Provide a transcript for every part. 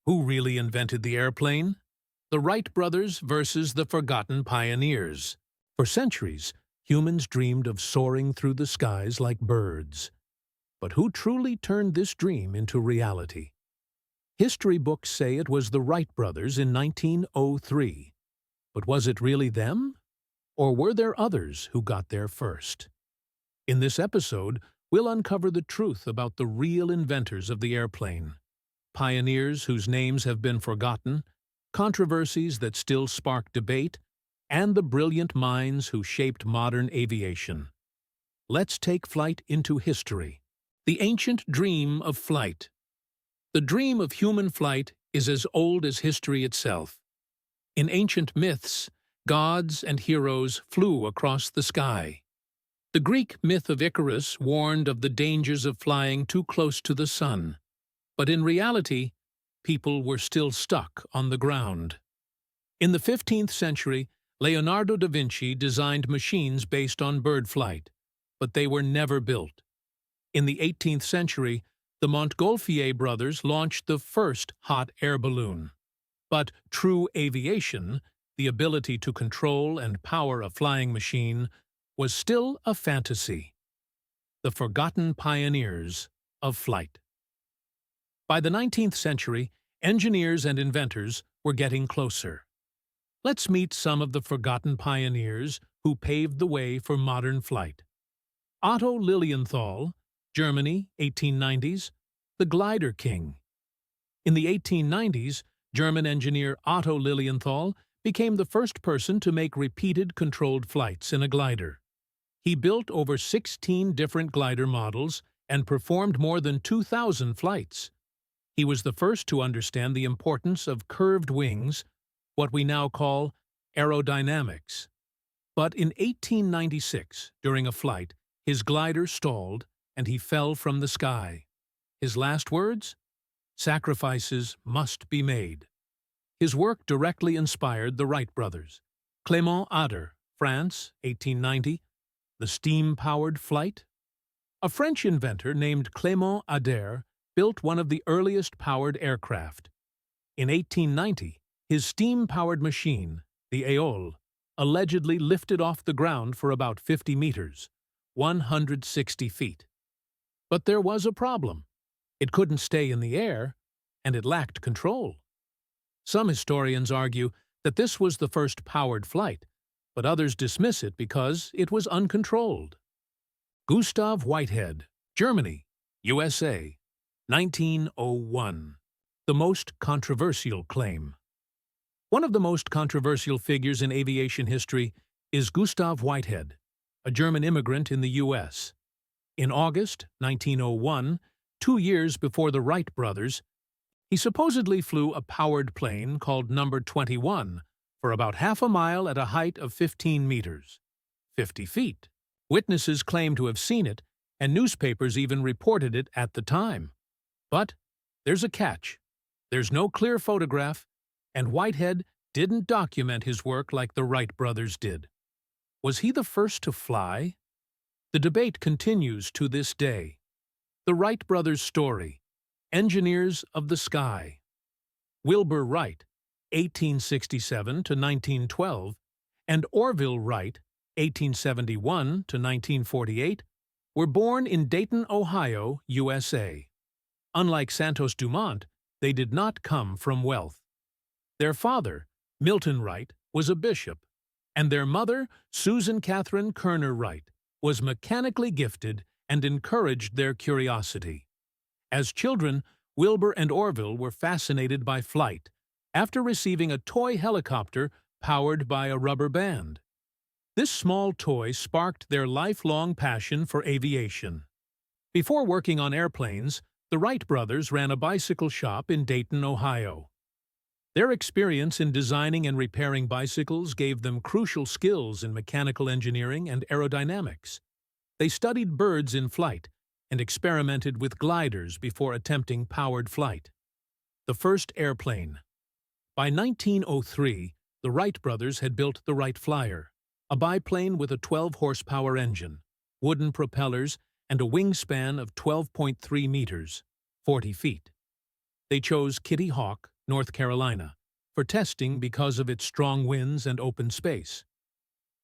Who really invented the airplane? The Wright brothers versus the forgotten pioneers. For centuries, humans dreamed of soaring through the skies like birds. But who truly turned this dream into reality? History books say it was the Wright brothers in 1903. But was it really them? Or were there others who got there first? In this episode, we'll uncover the truth about the real inventors of the airplane. Pioneers whose names have been forgotten, controversies that still spark debate, and the brilliant minds who shaped modern aviation. Let's take flight into history. The ancient dream of flight. The dream of human flight is as old as history itself. In ancient myths, gods and heroes flew across the sky. The Greek myth of Icarus warned of the dangers of flying too close to the sun. But in reality, people were still stuck on the ground. In the 15th century, Leonardo da Vinci designed machines based on bird flight, but they were never built. In the 18th century, the Montgolfier brothers launched the first hot air balloon. But true aviation, the ability to control and power a flying machine, was still a fantasy. The forgotten pioneers of flight. By the 19th century, engineers and inventors were getting closer. Let's meet some of the forgotten pioneers who paved the way for modern flight. Otto Lilienthal, Germany, 1890s, the glider king. In the 1890s, German engineer Otto Lilienthal became the first person to make repeated controlled flights in a glider. He built over 16 different glider models and performed more than 2,000 flights. He was the first to understand the importance of curved wings, what we now call aerodynamics. But in 1896, during a flight, his glider stalled and he fell from the sky. His last words? Sacrifices must be made. His work directly inspired the Wright brothers. Clément Ader, France, 1890, the steam-powered flight. A French inventor named Clément Ader built one of the earliest powered aircraft. In 1890, his steam-powered machine, the Éole, allegedly lifted off the ground for about 50 meters, 160 feet. But there was a problem. It couldn't stay in the air, and it lacked control. Some historians argue that this was the first powered flight, but others dismiss it because it was uncontrolled. Gustav Whitehead, Germany, USA, 1901. The most controversial claim. One of the most controversial figures in aviation history is Gustav Whitehead, a German immigrant in the U.S. In August 1901, 2 years before the Wright brothers, he supposedly flew a powered plane called Number 21 for about half a mile at a height of 15 meters, 50 feet. Witnesses claim to have seen it, and newspapers even reported it at the time. But there's a catch. There's no clear photograph, and Whitehead didn't document his work like the Wright brothers did. Was he the first to fly? The debate continues to this day. The Wright brothers' story. Engineers of the sky. Wilbur Wright, 1867 to 1912, and Orville Wright, 1871 to 1948, were born in Dayton, Ohio, USA. Unlike Santos Dumont, they did not come from wealth. Their father, Milton Wright, was a bishop, and their mother, Susan Catherine Kerner Wright, was mechanically gifted and encouraged their curiosity. As children, Wilbur and Orville were fascinated by flight after receiving a toy helicopter powered by a rubber band. This small toy sparked their lifelong passion for aviation. Before working on airplanes, the Wright brothers ran a bicycle shop in Dayton, Ohio. Their experience in designing and repairing bicycles gave them crucial skills in mechanical engineering and aerodynamics. They studied birds in flight and experimented with gliders before attempting powered flight. The first airplane. By 1903, the Wright brothers had built the Wright Flyer, a biplane with a 12-horsepower engine, wooden propellers, and a wingspan of 12.3 meters, 40 feet. They chose Kitty Hawk, North Carolina, for testing because of its strong winds and open space.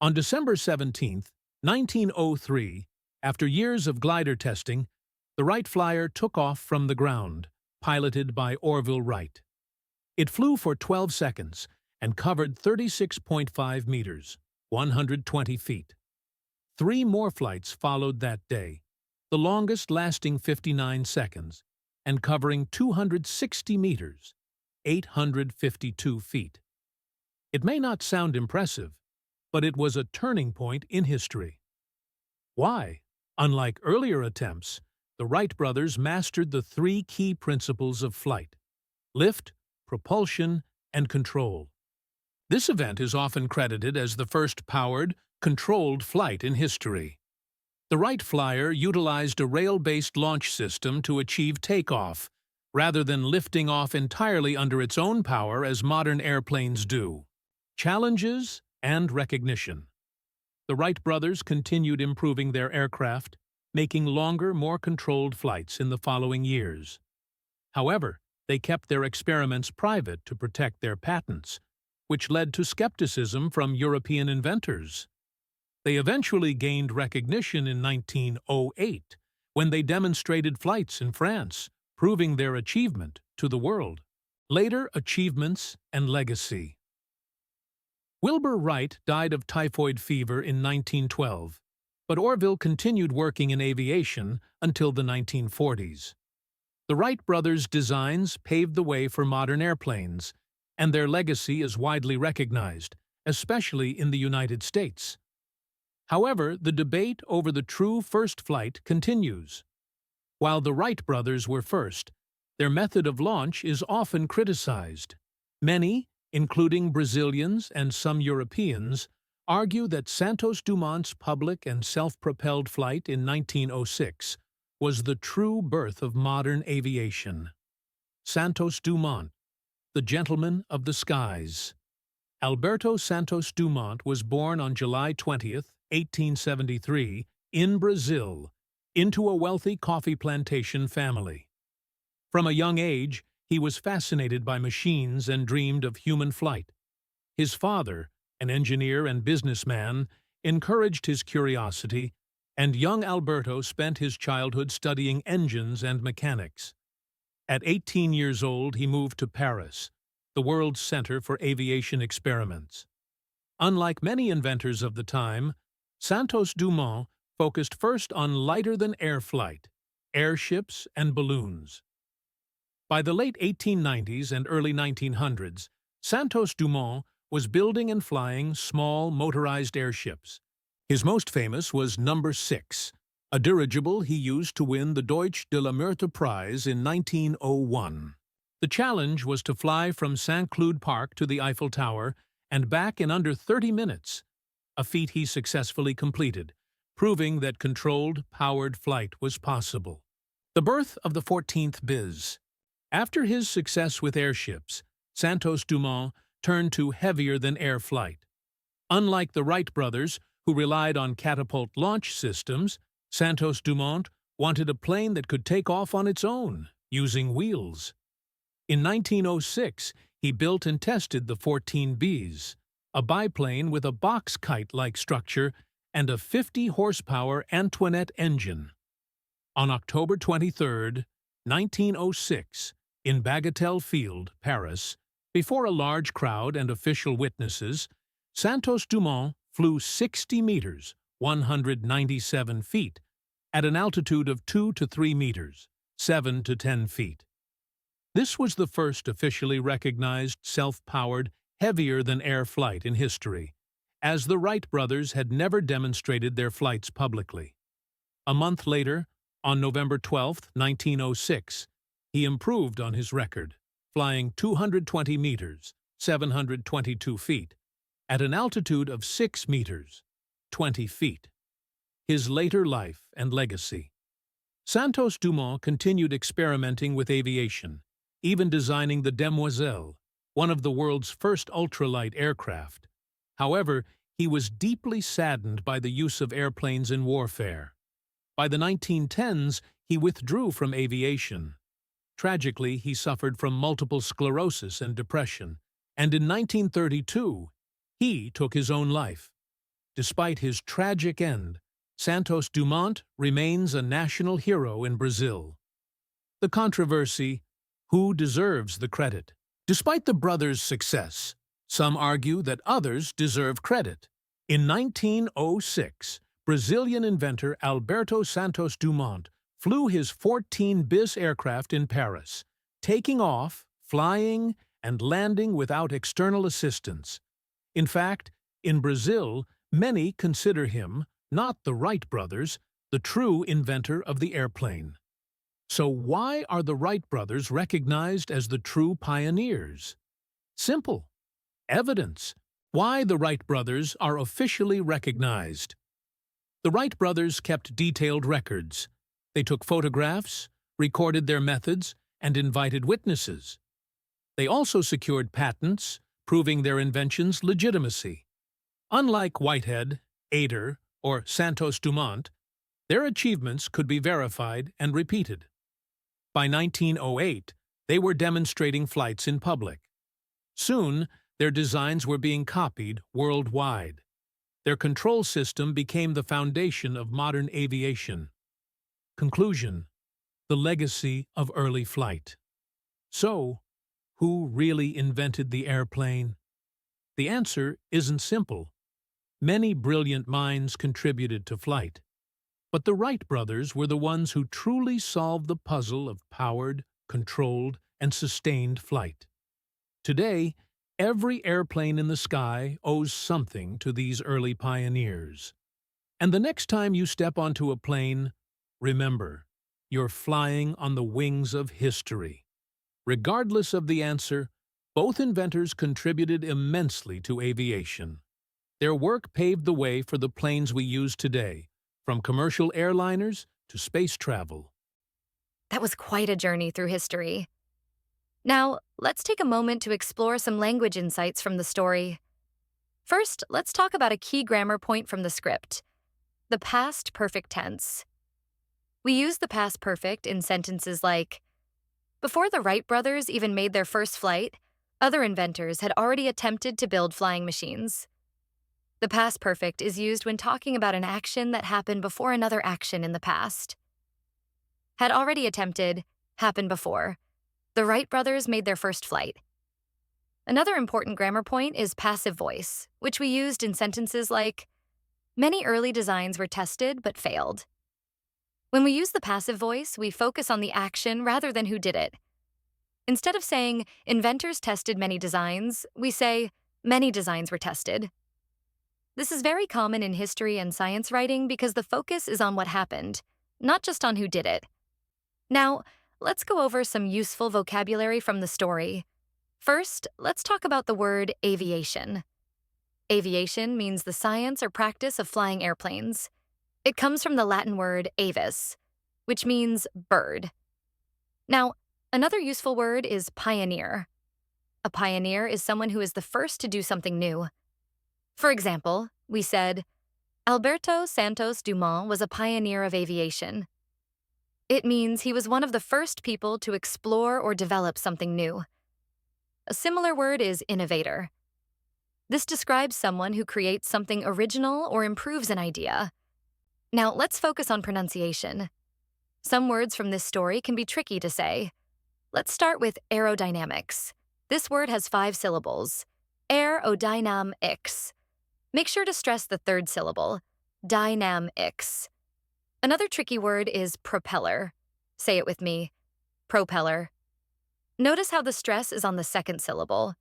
On December 17, 1903, after years of glider testing, the Wright Flyer took off from the ground, piloted by Orville Wright. It flew for 12 seconds and covered 36.5 meters, 120 feet. 3 more flights followed that day, the longest lasting 59 seconds and covering 260 meters, 852 feet. It may not sound impressive, but it was a turning point in history. Why? Unlike earlier attempts, the Wright brothers mastered the 3 key principles of flight: lift, propulsion, and control. This event is often credited as the first powered, controlled flight in history. The Wright Flyer utilized a rail-based launch system to achieve takeoff, rather than lifting off entirely under its own power as modern airplanes do. Challenges and recognition. The Wright brothers continued improving their aircraft, making longer, more controlled flights in the following years. However, they kept their experiments private to protect their patents, which led to skepticism from European inventors. They eventually gained recognition in 1908, when they demonstrated flights in France, proving their achievement to the world. Later achievements and legacy. Wilbur Wright died of typhoid fever in 1912, but Orville continued working in aviation until the 1940s. The Wright brothers' designs paved the way for modern airplanes, and their legacy is widely recognized, especially in the United States. However, the debate over the true first flight continues. While the Wright brothers were first, their method of launch is often criticized. Many, including Brazilians and some Europeans, argue that Santos Dumont's public and self-propelled flight in 1906 was the true birth of modern aviation. Santos Dumont, the gentleman of the skies. Alberto Santos Dumont was born on July 20, 1873, in Brazil, into a wealthy coffee plantation family. From a young age, he was fascinated by machines and dreamed of human flight. His father, an engineer and businessman, encouraged his curiosity, and young Alberto spent his childhood studying engines and mechanics. At 18 years old, he moved to Paris, the world's center for aviation experiments. Unlike many inventors of the time, Santos Dumont focused first on lighter-than-air flight, airships and balloons. By the late 1890s and early 1900s, Santos Dumont was building and flying small motorized airships. His most famous was No. 6, a dirigible he used to win the Deutsche de la Meurthe Prize in 1901. The challenge was to fly from St. Cloud Park to the Eiffel Tower and back in under 30 minutes, a feat he successfully completed, proving that controlled, powered flight was possible. The birth of the 14th Biz. After his success with airships, Santos Dumont turned to heavier-than-air flight. Unlike the Wright brothers, who relied on catapult launch systems, Santos Dumont wanted a plane that could take off on its own, using wheels. In 1906, he built and tested the 14Bs, a biplane with a box kite-like structure and a 50-horsepower Antoinette engine. On October 23, 1906, in Bagatelle Field, Paris, before a large crowd and official witnesses, Santos Dumont flew 60 meters, 197 feet, at an altitude of 2 to 3 meters, 7 to 10 feet. This was the first officially recognized self-powered, heavier-than-air flight in history, as the Wright brothers had never demonstrated their flights publicly. A month later, on November 12, 1906, he improved on his record, flying 220 meters, 722 feet, at an altitude of 6 meters, 20 feet. His later life and legacy. Santos Dumont continued experimenting with aviation, even designing the Demoiselle, one of the world's first ultralight aircraft. However, he was deeply saddened by the use of airplanes in warfare. By the 1910s, he withdrew from aviation. Tragically, he suffered from multiple sclerosis and depression, and in 1932, he took his own life. Despite his tragic end, Santos Dumont remains a national hero in Brazil. The controversy: who deserves the credit? Despite the brothers' success, some argue that others deserve credit. In 1906, Brazilian inventor Alberto Santos Dumont flew his 14-bis aircraft in Paris, taking off, flying, and landing without external assistance. In fact, in Brazil, many consider him, not the Wright brothers, the true inventor of the airplane. So why are the Wright brothers recognized as the true pioneers? Simple. Evidence. Why the Wright brothers are officially recognized. The Wright brothers kept detailed records. They took photographs, recorded their methods, and invited witnesses. They also secured patents, proving their inventions' legitimacy. Unlike Whitehead, Ader, or Santos Dumont, their achievements could be verified and repeated. By 1908, they were demonstrating flights in public. Soon, their designs were being copied worldwide. Their control system became the foundation of modern aviation. Conclusion: the legacy of early flight. So, who really invented the airplane? The answer isn't simple. Many brilliant minds contributed to flight, but the Wright brothers were the ones who truly solved the puzzle of powered, controlled, and sustained flight. Today, every airplane in the sky owes something to these early pioneers. And the next time you step onto a plane, remember, you're flying on the wings of history. Regardless of the answer, both inventors contributed immensely to aviation. Their work paved the way for the planes we use today, from commercial airliners to space travel. That was quite a journey through history. Now, let's take a moment to explore some language insights from the story. First, let's talk about a key grammar point from the script: the past perfect tense. We use the past perfect in sentences like, before the Wright brothers even made their first flight, other inventors had already attempted to build flying machines. The past perfect is used when talking about an action that happened before another action in the past. Had already attempted, happened before. The Wright brothers made their first flight. Another important grammar point is passive voice, which we used in sentences like, many early designs were tested but failed. When we use the passive voice, we focus on the action rather than who did it. Instead of saying, inventors tested many designs, we say, many designs were tested. This is very common in history and science writing because the focus is on what happened, not just on who did it. Now, let's go over some useful vocabulary from the story. First, let's talk about the word aviation. Aviation means the science or practice of flying airplanes. It comes from the Latin word avis, which means bird. Now, another useful word is pioneer. A pioneer is someone who is the first to do something new. For example, we said, Alberto Santos Dumont was a pioneer of aviation. It means he was one of the first people to explore or develop something new. A similar word is innovator. This describes someone who creates something original or improves an idea. Now, let's focus on pronunciation. Some words from this story can be tricky to say. Let's start with aerodynamics. This word has 5 syllables. Aerodynamics. Make sure to stress the third syllable, dynamics. Another tricky word is propeller. Say it with me, propeller. Notice how the stress is on the second syllable,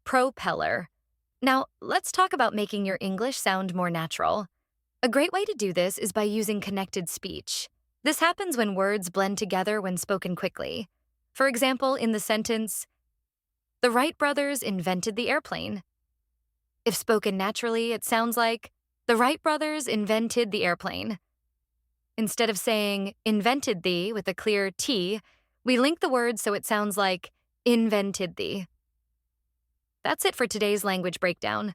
propeller. Now, let's talk about making your English sound more natural. A great way to do this is by using connected speech. This happens when words blend together when spoken quickly. For example, in the sentence, the Wright brothers invented the airplane. If spoken naturally, it sounds like, the Wright brothers invented the airplane. Instead of saying, invented the with a clear T, we link the word so it sounds like, invented the. That's it for today's language breakdown.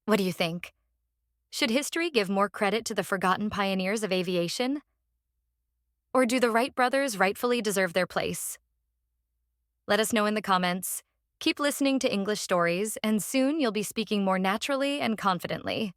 What do you think? Should history give more credit to the forgotten pioneers of aviation? Or do the Wright brothers rightfully deserve their place? Let us know in the comments. Keep listening to English stories, and soon you'll be speaking more naturally and confidently.